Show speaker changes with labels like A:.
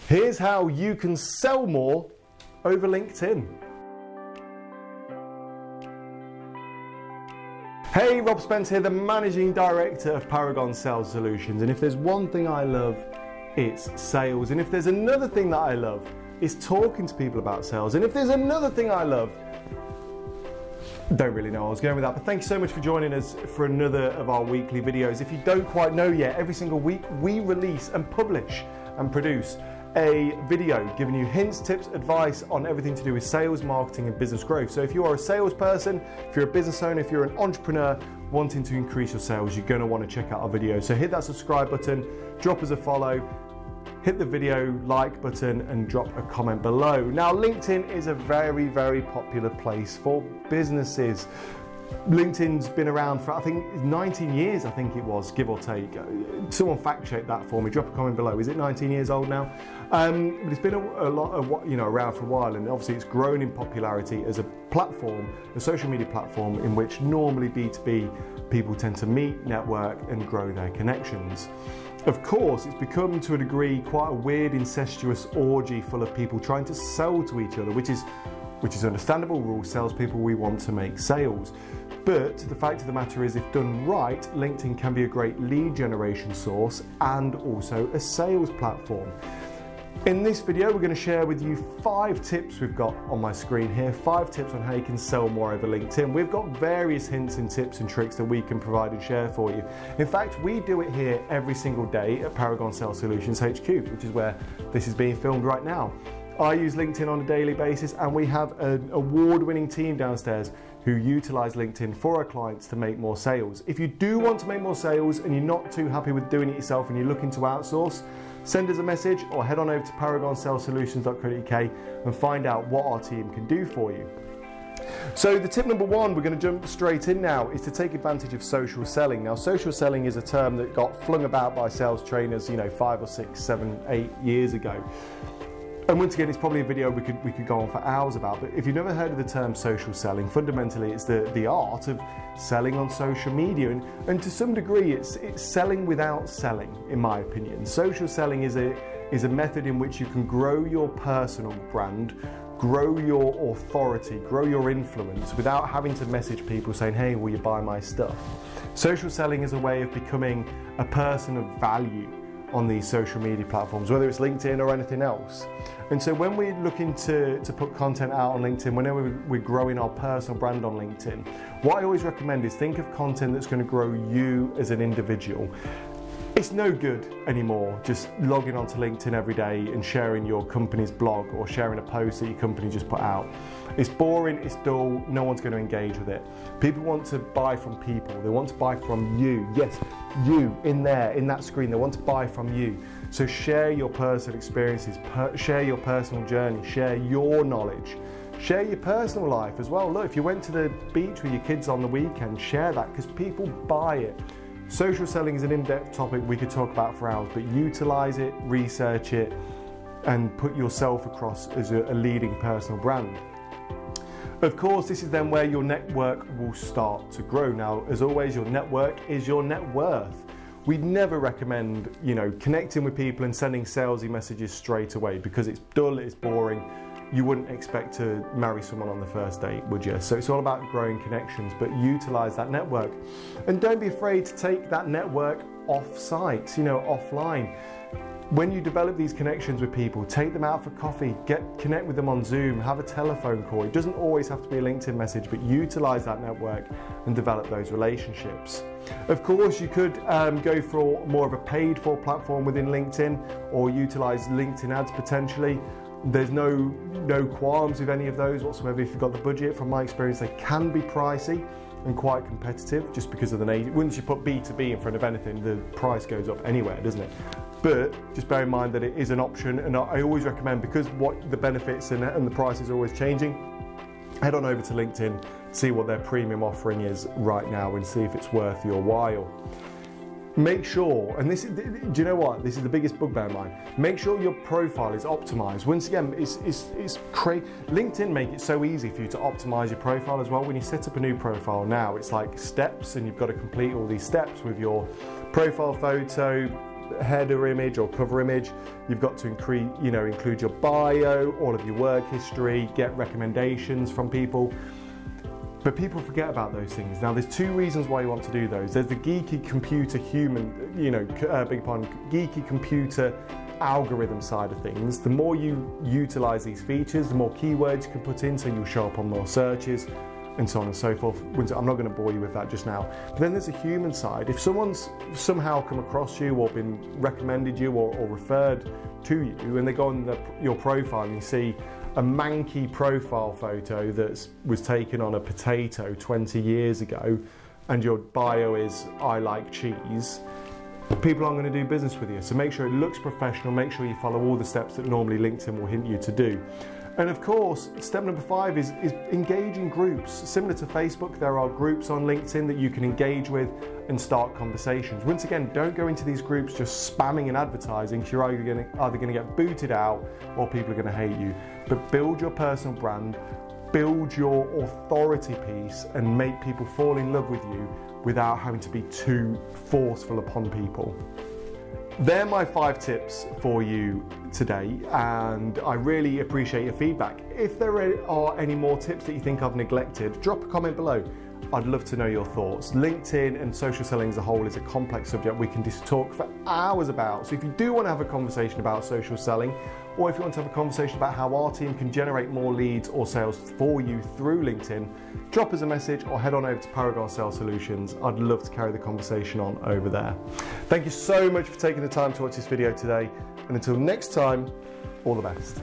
A: Here's how you can sell more over LinkedIn. Hey, Rob Spence here, the Managing Director of Paragon Sales Solutions. And if there's one thing I love, it's sales. And if there's another thing that I love, it's talking to people about sales. And if there's another thing I love, don't really know where I was going with that, but thank you so much for joining us for another of our weekly videos. If you don't quite know yet, every single week we release and publish and produce a video giving you hints, tips, advice on everything to do with sales, marketing and business growth. So if you are a salesperson, if you're a business owner, if you're an entrepreneur wanting to increase your sales, you're going to want to check out our videos. So hit that subscribe button, drop us a follow, hit the video like button and drop a comment below. Now, LinkedIn is a very, very popular place for businesses. LinkedIn's been around for, I think, 19 years, I think it was, give or take. Someone fact check that for me, drop a comment below. Is it 19 years old now? But it's been a lot of, around for a while, and obviously it's grown in popularity as a platform, a social media platform in which normally B2B people tend to meet, network and grow their connections. Of course, it's become to a degree quite a weird, incestuous orgy full of people trying to sell to each other, which is understandable. We're all salespeople, we want to make sales. But the fact of the matter is, if done right, LinkedIn can be a great lead generation source and also a sales platform. In this video, we're going to share with you 5 tips we've got on my screen here, 5 tips on how you can sell more over LinkedIn. We've got various hints and tips and tricks that we can provide and share for you. In fact, we do it here every single day at Paragon Sales Solutions HQ, which is where this is being filmed right now. I use LinkedIn on a daily basis, and we have an award-winning team downstairs who utilize LinkedIn for our clients to make more sales. If you do want to make more sales and you're not too happy with doing it yourself and you're looking to outsource, send us a message or head on over to paragonsales.co.uk and find out what our team can do for you. So the tip number 1, we're going to jump straight in now, is to take advantage of social selling. Now, social selling is a term that got flung about by sales trainers, 5 or 6, 7, 8 years ago. And once again, it's probably a video we could go on for hours about, but if you've never heard of the term social selling, fundamentally it's the art of selling on social media, and to some degree it's selling without selling, in my opinion. Social selling is a method in which you can grow your personal brand, grow your authority, grow your influence without having to message people saying, hey, will you buy my stuff? Social selling is a way of becoming a person of value on these social media platforms, whether it's LinkedIn or anything else. And so when we're looking to put content out on LinkedIn, whenever we're growing our personal brand on LinkedIn, what I always recommend is think of content that's going to grow you as an individual. It's no good anymore just logging onto LinkedIn every day and sharing your company's blog or sharing a post that your company just put out. It's boring, it's dull, no one's going to engage with it. People want to buy from people, they want to buy from you. Yes, you in there, in that screen, they want to buy from you. So share your personal experiences, share your personal journey, share your knowledge, share your personal life as well. Look, if you went to the beach with your kids on the weekend, share that, because people buy it. Social selling is an in-depth topic we could talk about for hours, but utilize it, research it, and put yourself across as a leading personal brand. Of course, this is then where your network will start to grow. Now, as always, your network is your net worth. We'd never recommend, connecting with people and sending salesy messages straight away, because it's dull, it's boring. You wouldn't expect to marry someone on the first date, would you? So it's all about growing connections, but utilize that network. And don't be afraid to take that network off-site, offline. When you develop these connections with people, take them out for coffee, connect with them on Zoom, have a telephone call. It doesn't always have to be a LinkedIn message, but utilize that network and develop those relationships. Of course, you could go for more of a paid for platform within LinkedIn, or utilize LinkedIn ads potentially. There's no qualms with any of those whatsoever if you've got the budget. From my experience, they can be pricey and quite competitive just because of the nature. Once you put B2B in front of anything, the price goes up anywhere, doesn't it? But just bear in mind that it is an option, and I always recommend, because what the benefits and the price is always changing, head on over to LinkedIn, see what their premium offering is right now and see if it's worth your while. Make sure, and this, do you know what? This is the biggest bugbear of mine. Make sure your profile is optimized. Once again, LinkedIn make it so easy for you to optimize your profile as well. When you set up a new profile now, it's like steps, and you've got to complete all these steps with your profile photo, header image or cover image. You've got to include your bio, all of your work history, get recommendations from people. But people forget about those things. Now, there's two reasons why you want to do those. There's the geeky computer geeky computer algorithm side of things. The more you utilize these features, the more keywords you can put in, so you'll show up on more searches, and so on and so forth. I'm not going to bore you with that just now. But then there's a human side. If someone's somehow come across you or been recommended you or referred to you, and they go on your profile and you see a manky profile photo that was taken on a potato 20 years ago, and your bio is "I like cheese," people aren't going to do business with you. So make sure it looks professional, make sure you follow all the steps that normally LinkedIn will hint you to do. And of course, step number 5 is engage in groups. Similar to Facebook, there are groups on LinkedIn that you can engage with and start conversations. Once again, don't go into these groups just spamming and advertising, because you're either going to get booted out or people are going to hate you. But build your personal brand, build your authority piece, and make people fall in love with you without having to be too forceful upon people. They're my 5 tips for you today, and I really appreciate your feedback. If there are any more tips that you think I've neglected, drop a comment below. I'd love to know your thoughts. LinkedIn and social selling as a whole is a complex subject we can just talk for hours about. So if you do want to have a conversation about social selling, or if you want to have a conversation about how our team can generate more leads or sales for you through LinkedIn, drop us a message or head on over to Paragon Sales Solutions. I'd love to carry the conversation on over there. Thank you so much for taking the time to watch this video today. And until next time, all the best.